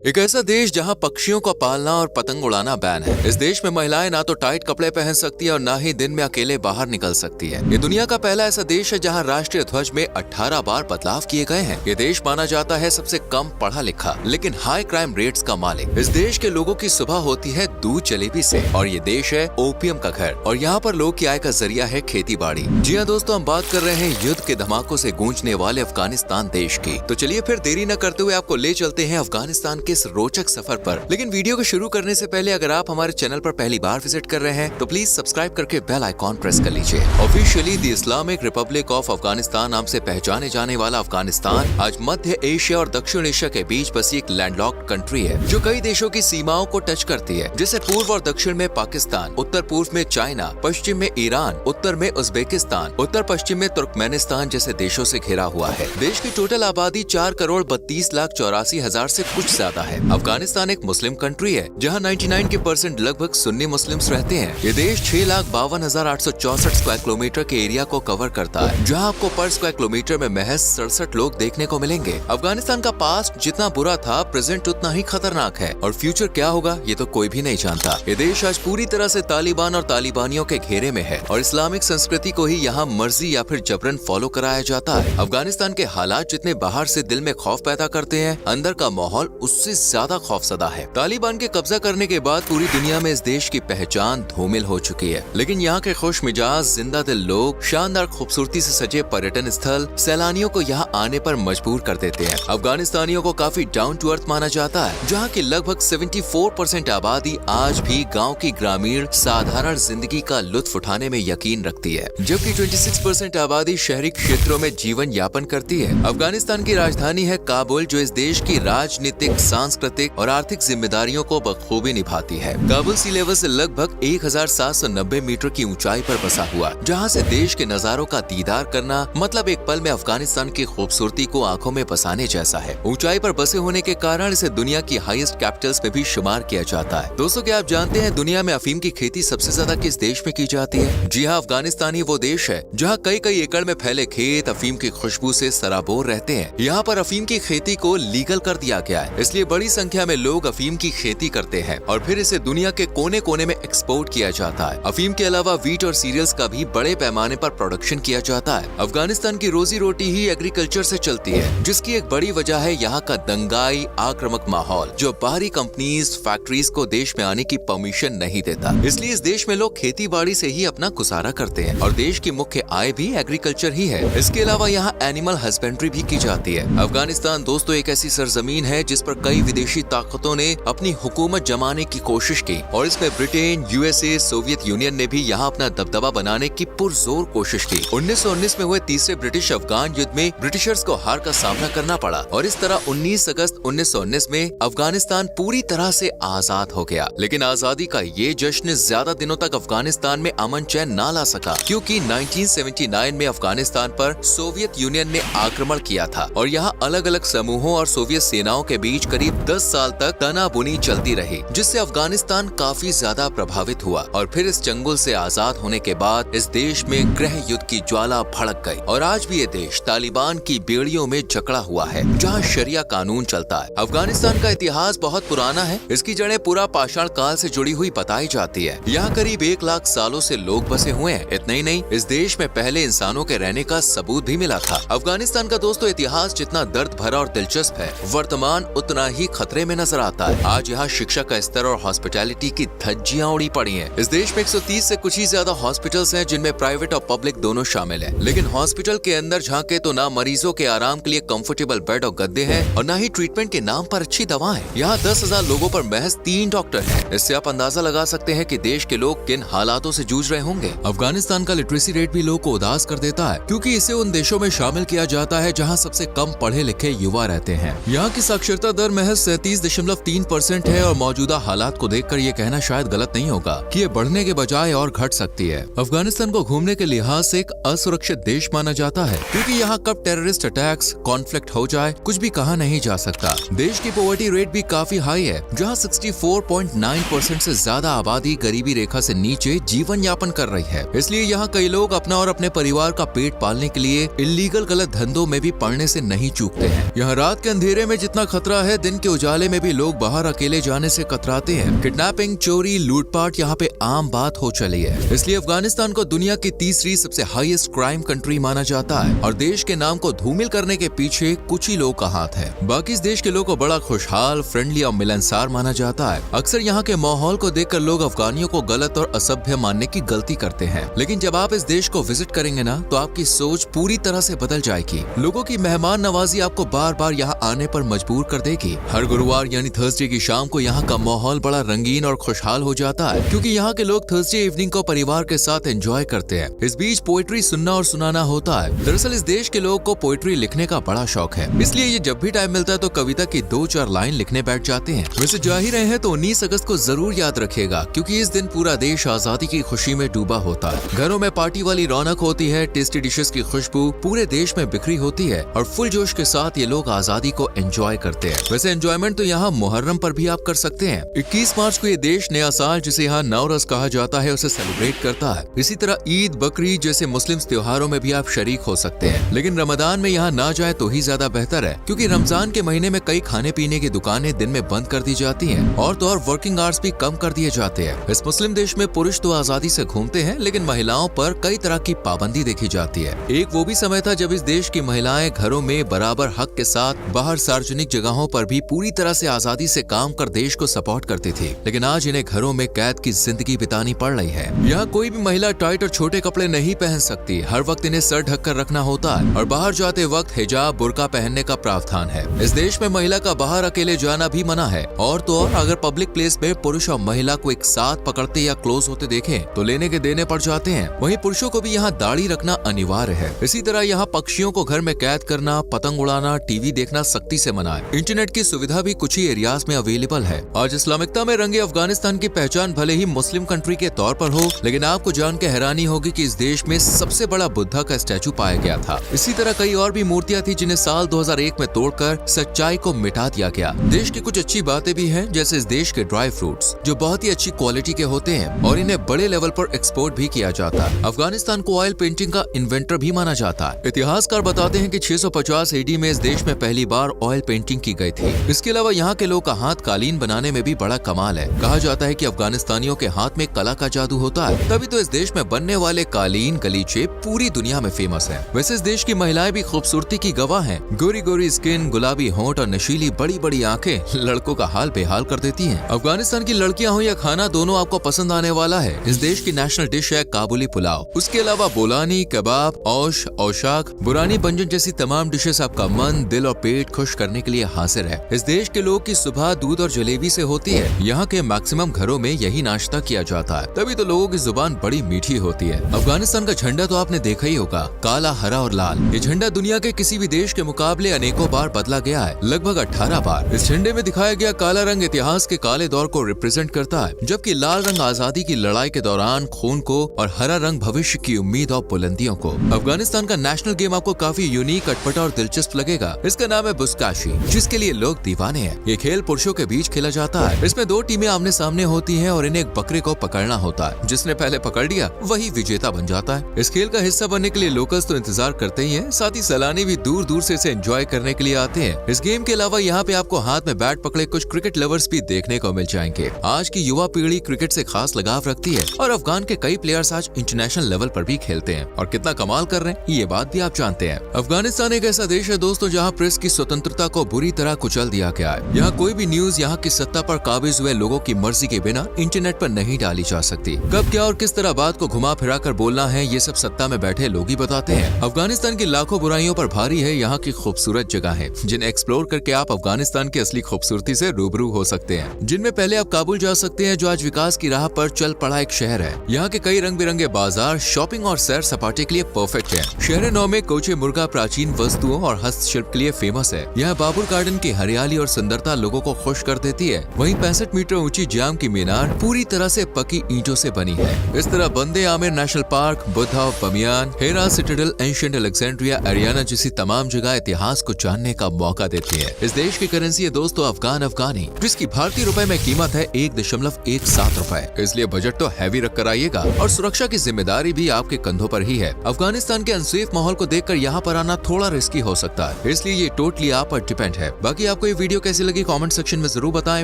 एक ऐसा देश जहां पक्षियों को पालना और पतंग उड़ाना बैन है। इस देश में महिलाएं ना तो टाइट कपड़े पहन सकती है और ना ही दिन में अकेले बाहर निकल सकती है। ये दुनिया का पहला ऐसा देश है जहां राष्ट्रीय ध्वज में 18 बार बदलाव किए गए हैं। ये देश माना जाता है सबसे कम पढ़ा लिखा लेकिन हाई क्राइम रेट्स का मालिक। इस देश के लोगों की सुबह होती है दूध जलेबी से और ये देश है ओपियम का घर और यहाँ पर लोग की आय का जरिया है खेती बाड़ी। जी हाँ दोस्तों, हम बात कर रहे हैं युद्ध के धमाकों से गूंजने वाले अफगानिस्तान देश की। तो चलिए फिर देरी न करते हुए आपको ले चलते हैं अफगानिस्तान के इस रोचक सफर पर। लेकिन वीडियो को शुरू करने से पहले अगर आप हमारे चैनल पर पहली बार विजिट कर रहे हैं तो प्लीज सब्सक्राइब करके बेल आइकॉन प्रेस कर लीजिए। Officially the Islamic Republic of Afghanistan नाम से पहचाने जाने वाला अफगानिस्तान आज मध्य एशिया और दक्षिण एशिया के बीच बसी एक लैंडलॉक्ड कंट्री है जो कई देशों की सीमाओं को टच करती है, जैसे पूर्व और दक्षिण में पाकिस्तान, उत्तर पूर्व में चाइना, पश्चिम में ईरान, उत्तर में उज्बेकिस्तान, उत्तर पश्चिम में तुर्कमेनिस्तान जैसे देशों से घिरा हुआ है। देश की टोटल आबादी 4,32,84,000 से कुछ ज्यादा है। अफगानिस्तान एक मुस्लिम कंट्री है जहां 99% लगभग सुन्नी मुस्लिम्स रहते हैं। ये देश 6,52,864 स्क्वायर किलोमीटर के एरिया को कवर करता है, जहां आपको पर स्क्वायर किलोमीटर में महज 67 लोग देखने को मिलेंगे। अफगानिस्तान का पास्ट जितना बुरा था, प्रेजेंट उतना ही खतरनाक है और फ्यूचर क्या होगा ये तो कोई भी नहीं जानता। ये देश आज पूरी तरह से तालिबान और तालिबानियों के घेरे में है और इस्लामिक संस्कृति को ही यहाँ मर्जी या फिर जबरन फॉलो कराया जाता है। अफगानिस्तान के हालात जितने बाहर से दिल में खौफ पैदा करते हैं, अंदर का माहौल उससे ज्यादा खौफसदा है। तालिबान के कब्जा करने के बाद पूरी दुनिया में इस देश की पहचान धूमिल हो चुकी है, लेकिन यहाँ के खुश मिजाज जिंदा दिल लोग, शानदार खूबसूरती से सजे पर्यटन स्थल सैलानियों को यहाँ आने पर मजबूर कर देते हैं। अफगानिस्तानियों को काफी डाउन टू अर्थ माना जाता है, जहाँ की लगभग 74% आबादी आज भी गाँव की ग्रामीण साधारण जिंदगी का लुत्फ उठाने में यकीन रखती है, जबकि 26% आबादी शहरी क्षेत्रों में जीवन यापन करती है। अफगानिस्तान की राजधानी है काबुल, जो इस देश की राजनीतिक, सांस्कृतिक और आर्थिक जिम्मेदारियों को बखूबी निभाती है। काबुल सी लेवल से लगभग 1790 मीटर की ऊंचाई पर बसा हुआ, जहां से देश के नजारों का दीदार करना मतलब एक पल में अफगानिस्तान की खूबसूरती को आंखों में बसाने जैसा है। ऊंचाई पर बसे होने के कारण इसे दुनिया की हाईएस्ट कैपिटल्स में भी शुमार किया जाता है। दोस्तों, क्या आप जानते हैं दुनिया में अफीम की खेती सबसे ज्यादा किस देश में की जाती है? जी हाँ, अफगानिस्तान ही वो देश है जहाँ कई एकड़ में फैले खेत अफीम की खुशबू से सराबोर रहते हैं। यहाँ पर अफीम की खेती को लीगल कर दिया गया है, इसलिए बड़ी संख्या में लोग अफीम की खेती करते हैं और फिर इसे दुनिया के कोने कोने में एक्सपोर्ट किया जाता है। अफीम के अलावा वीट और सीरियल्स का भी बड़े पैमाने पर प्रोडक्शन किया जाता है। अफगानिस्तान की रोजी रोटी ही एग्रीकल्चर से चलती है, जिसकी एक बड़ी वजह है यहाँ का दंगाई आक्रामक माहौल, जो बाहरी कंपनीज फैक्ट्रीज को देश में आने की परमिशन नहीं देता। इसलिए इस देश में लोग खेती बाड़ी से ही अपना गुजारा करते हैं और देश की मुख्य आय भी एग्रीकल्चर ही है। इसके अलावा यहाँ एनिमल हस्बेंड्री भी की जाती है। अफगानिस्तान दोस्तों एक ऐसी सरजमीन है जिस पर कई विदेशी ताकतों ने अपनी हुकूमत जमाने की कोशिश की और इसमें ब्रिटेन, यूएसए, सोवियत यूनियन ने भी यहाँ अपना दबदबा बनाने की पुरजोर कोशिश की। 1919 में हुए तीसरे ब्रिटिश अफगान युद्ध में ब्रिटिशर्स को हार का सामना करना पड़ा और इस तरह 19 अगस्त 1919 में अफगानिस्तान पूरी तरह से आजाद हो गया। लेकिन आजादी का ये जश्न ज्यादा दिनों तक अफगानिस्तान में अमन चैन ना ला सका, क्योंकि 1979 में अफगानिस्तान पर सोवियत यूनियन ने आक्रमण किया था और यहाँ अलग अलग समूहों और सोवियत सेनाओं के बीच करीब 10 साल तक तनाबुनी चलती रही, जिससे अफगानिस्तान काफी ज्यादा प्रभावित हुआ। और फिर इस चंगुल से आजाद होने के बाद इस देश में गृह युद्ध की ज्वाला भड़क गई और आज भी ये देश तालिबान की बेड़ियों में जकड़ा हुआ है, जहाँ शरिया कानून चलता है। अफगानिस्तान का इतिहास बहुत पुराना है, इसकी जड़ें पूरा पाषाण काल से जुड़ी हुई बताई जाती है। यहाँ करीब 1 लाख सालों से लोग बसे हुए हैं। इतना ही नहीं, इस देश में पहले इंसानों के रहने का सबूत भी मिला था। अफगानिस्तान का दोस्तों इतिहास जितना दर्द भरा और दिलचस्प है, वर्तमान उतना ही खतरे में नजर आता है। आज यहाँ शिक्षा का स्तर और हॉस्पिटैलिटी की धज्जियां उड़ी पड़ी हैं। इस देश में 130 से कुछ ही ज्यादा हॉस्पिटल्स हैं, जिनमें प्राइवेट और पब्लिक दोनों शामिल हैं। लेकिन हॉस्पिटल के अंदर झांके तो ना मरीजों के आराम के लिए कंफर्टेबल बेड और गद्दे हैं और ना ही ट्रीटमेंट के नाम पर अच्छी दवाएं। यहाँ 10,000 लोगों पर महज 3 डॉक्टर हैं। इससे आप अंदाजा लगा सकते हैं कि देश के लोग किन हालातों से जूझ रहे होंगे। अफगानिस्तान का लिटरेसी रेट भी लोगों को उदास कर देता है, क्योंकि इसे उन देशों में शामिल किया जाता है जहाँ सबसे कम पढ़े लिखे युवा रहते हैं। यहाँ की साक्षरता दर महज 37.3% है और मौजूदा हालात को देखकर ये कहना शायद गलत नहीं होगा कि ये बढ़ने के बजाय और घट सकती है। अफगानिस्तान को घूमने के लिहाज से एक असुरक्षित देश माना जाता है, क्योंकि यहाँ कब टेररिस्ट अटैक्स, कॉन्फ्लिक्ट हो जाए कुछ भी कहा नहीं जा सकता। देश की पॉवर्टी रेट भी काफी हाई है, जहाँ 64.9% से ज्यादा आबादी गरीबी रेखा से नीचे जीवन यापन कर रही है। इसलिए यहाँ कई लोग अपना और अपने परिवार का पेट पालने के लिए इलीगल गलत धंधों में भी पड़ने से नहीं चूकते हैं। यहाँ रात के अंधेरे में जितना खतरा है, दिन दिन के उजाले में भी लोग बाहर अकेले जाने से कतराते हैं। किडनैपिंग, चोरी, लूटपाट यहाँ पे आम बात हो चली है। इसलिए अफगानिस्तान को दुनिया की तीसरी सबसे हाईएस्ट क्राइम कंट्री माना जाता है और देश के नाम को धूमिल करने के पीछे कुछ ही लोग का हाथ है। बाकी इस देश के लोगों को बड़ा खुशहाल, फ्रेंडली और मिलनसार माना जाता है। अक्सर यहाँ के माहौल को देखकर लोग अफगानियों को गलत और असभ्य मानने की गलती करते हैं, लेकिन जब आप इस देश को विजिट करेंगे ना, तो आपकी सोच पूरी तरह से बदल जाएगी। लोगों की मेहमान नवाजी आपको बार बार यहाँ आने पर मजबूर कर देगी। हर गुरुवार यानी थर्सडे की शाम को यहाँ का माहौल बड़ा रंगीन और खुशहाल हो जाता है, क्योंकि यहाँ के लोग थर्सडे इवनिंग को परिवार के साथ एंजॉय करते हैं। इस बीच पोएट्री सुनना और सुनाना होता है। दरअसल इस देश के लोगों को पोएट्री लिखने का बड़ा शौक है, इसलिए ये जब भी टाइम मिलता है तो कविता की 2-4 लाइन लिखने बैठ जाते हैं। वैसे जा ही रहे हैं तो 19 अगस्त को जरूर याद रखिएगा, क्योंकि इस दिन पूरा देश आजादी की खुशी में डूबा होता है। घरों में पार्टी वाली रौनक होती है, टेस्टी डिशेस की खुशबू पूरे देश में बिखरी होती है और फुल जोश के साथ ये लोग आजादी को एंजॉय करते हैं। वैसे एंजॉयमेंट तो यहाँ मुहर्रम पर भी आप कर सकते हैं। 21 मार्च को ये देश नया साल, जिसे यहाँ नवरस कहा जाता है, उसे सेलिब्रेट करता है। इसी तरह ईद, बकरीद जैसे मुस्लिम त्योहारों में भी आप शरीक हो सकते हैं, लेकिन रमजान में यहाँ ना जाए तो ही ज्यादा बेहतर है, क्योंकि रमजान के महीने में कई खाने पीने की दुकानें दिन में बंद कर दी जाती हैं और तो और वर्किंग आवर्स भी कम कर दिए जाते हैं। इस मुस्लिम देश में पुरुष तो आजादी से घूमते हैं, लेकिन महिलाओं पर कई तरह की पाबंदी देखी जाती है। एक वो भी समय था जब इस देश की महिलाएं घरों में बराबर हक के साथ बाहर सार्वजनिक जगहों पर भी पूरी तरह से आजादी से काम कर देश को सपोर्ट करती थी, लेकिन आज इन्हें घरों में कैद की जिंदगी बितानी पड़ रही है। यहाँ कोई भी महिला टाइट और छोटे कपड़े नहीं पहन सकती। हर वक्त इन्हें सर ढककर रखना होता है और बाहर जाते वक्त हिजाब, बुर्का पहनने का प्रावधान है। इस देश में महिला का बाहर अकेले जाना भी मना है और तो और अगर पब्लिक प्लेस में पुरुष और महिला को एक साथ पकड़ते या क्लोज होते देखें तो लेने के देने पड़ जाते हैं। वहीं पुरुषों को भी यहाँ दाढ़ी रखना अनिवार्य है। इसी तरह यहाँ पक्षियों को घर में कैद करना, पतंग उड़ाना, टीवी देखना सख्ती से मना है। इंटरनेट की सुविधा भी कुछ ही एरियाज में अवेलेबल है। आज इस्लामिकता में रंगे अफगानिस्तान की पहचान भले ही मुस्लिम कंट्री के तौर पर हो, लेकिन आपको जान के हैरानी होगी कि इस देश में सबसे बड़ा बुद्धा का स्टैचू पाया गया था। इसी तरह कई और भी मूर्तियां थी जिन्हें साल 2001 में तोड़कर सच्चाई को मिटा दिया गया। देश की कुछ अच्छी बातें भी हैं, जैसे इस देश के ड्राई फ्रूट्स जो बहुत ही अच्छी क्वालिटी के होते हैं और इन्हें बड़े लेवल पर एक्सपोर्ट भी किया जाता है। अफगानिस्तान को ऑयल पेंटिंग का इन्वेंटर भी माना जाता है। इतिहासकार बताते हैं कि 650 AD में इस देश में पहली बार ऑयल पेंटिंग की गई थी। इसके अलावा यहाँ के लोग का हाथ कालीन बनाने में भी बड़ा कमाल है। कहा जाता है कि अफगानिस्तानियों के हाथ में कला का जादू होता है, तभी तो इस देश में बनने वाले कालीन, गलीचे पूरी दुनिया में फेमस है। वैसे इस देश की महिलाएं भी खूबसूरती की गवाह हैं। गोरी गोरी स्किन, गुलाबी होंठ और नशीली बड़ी बड़ी आंखें लड़कों का हाल बेहाल कर देती हैं। अफगानिस्तान की लड़कियां हो या खाना, दोनों आपको पसंद आने वाला है। इस देश की नेशनल डिश है काबुली पुलाव। उसके अलावा बोलानी, कबाब, औश, औशाक, बुरानी व्यंजन जैसी तमाम डिशेस आपका मन, दिल और पेट खुश करने के लिए हाजिर है। इस देश के लोग की सुबह दूध और जलेबी से होती है। यहाँ के मैक्सिमम घरों में यही नाश्ता किया जाता है, तभी तो लोगों की जुबान बड़ी मीठी होती है। अफगानिस्तान का झंडा तो आपने देखा ही होगा, काला, हरा और लाल। ये झंडा दुनिया के किसी भी देश के मुकाबले अनेकों बार बदला गया है, लगभग 18 बार। इस झंडे में दिखाया गया काला रंग इतिहास के काले दौर को रिप्रेजेंट करता है, जबकि लाल रंग आजादी की लड़ाई के दौरान खून को और हरा रंग भविष्य की उम्मीद और बुलंदियों को। अफगानिस्तान का नेशनल गेम आपको काफी यूनिक, अटपटा और दिलचस्प लगेगा। इसका नाम है बुस्काशी, जिसके लिए लोग दीवाने हैं। ये खेल पुरुषों के बीच खेला जाता है। इसमें 2 टीमें आमने सामने होती हैं और इन्हें एक बकरे को पकड़ना होता है। जिसने पहले पकड़ लिया वही विजेता बन जाता है। इस खेल का हिस्सा बनने के लिए लोकल्स तो इंतजार करते ही हैं, साथ ही सैलानी भी दूर दूर से इसे एंजॉय करने के लिए आते हैं। इस गेम के अलावा यहाँ पे आपको हाथ में बैट पकड़े कुछ क्रिकेट लवर्स भी देखने को मिल जाएंगे। आज की युवा पीढ़ी क्रिकेट से खास लगाव रखती है और अफगान के कई प्लेयर्स आज इंटरनेशनल लेवल पर भी खेलते हैं और कितना कमाल कर रहे हैं ये बात भी आप जानते हैं। अफगानिस्तान एक ऐसा देश है दोस्तों जहाँ प्रेस की स्वतंत्रता को बुरी तरह कुचल दिया गया है। यहाँ कोई भी न्यूज यहाँ की सत्ता पर काबिज हुए लोगों की मर्जी के बिना इंटरनेट पर नहीं डाली जा सकती। कब क्या और किस तरह बात को घुमा फिरा कर बोलना है ये सब सत्ता में बैठे लोग ही बताते हैं। अफगानिस्तान की लाखों बुराइयों पर भारी है यहाँ की खूबसूरत जगह है, जिन्हें एक्सप्लोर करके आप अफगानिस्तान की असली खूबसूरती से रूबरू हो सकते हैं। जिनमें पहले आप काबुल जा सकते हैं, जो आज विकास की राह पर चल पड़ा एक शहर है। यहाँ के कई रंग बिरंगे बाजार, शॉपिंग और सैर सपाटे के लिए परफेक्ट है। शहर 9 में कोचे मुर्गा प्राचीन वस्तुओं और हस्तशिल्प के लिए फेमस है। यहाँ बाबुर गार्डन की हरियाली और सुंदरता लोगों को खुश कर देती है। वहीं 65 मीटर ऊंची जाम की मीनार पूरी तरह से पक्की ईंटों से बनी है। इस तरह Bande Amir national park, Buddha of Bamiyan, Herat citadel, ancient Alexandria, Ariana जैसी तमाम जगह इतिहास को जानने का मौका देती है। इस देश की करेंसी है दोस्तों अफगानी, जिसकी भारतीय रुपए में कीमत है 1.17 रुपए। इसलिए बजट तो हैवी रख कर आइएगा और सुरक्षा की जिम्मेदारी भी आपके कंधों पर ही है। अफगानिस्तान के अनसेफ माहौल को देखकर यहाँ पर आना थोड़ा रिस्की हो सकता है, इसलिए ये टोटली आप पर डिपेंड है। बाकी आपको आपको ये वीडियो कैसी लगी कमेंट सेक्शन में जरूर बताएं।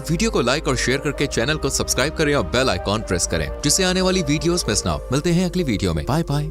वीडियो को लाइक और शेयर करके चैनल को सब्सक्राइब करें और बेल आइकॉन प्रेस करें जिससे आने वाली वीडियोस मिस ना हो। मिलते हैं अगली वीडियो में। Bye bye.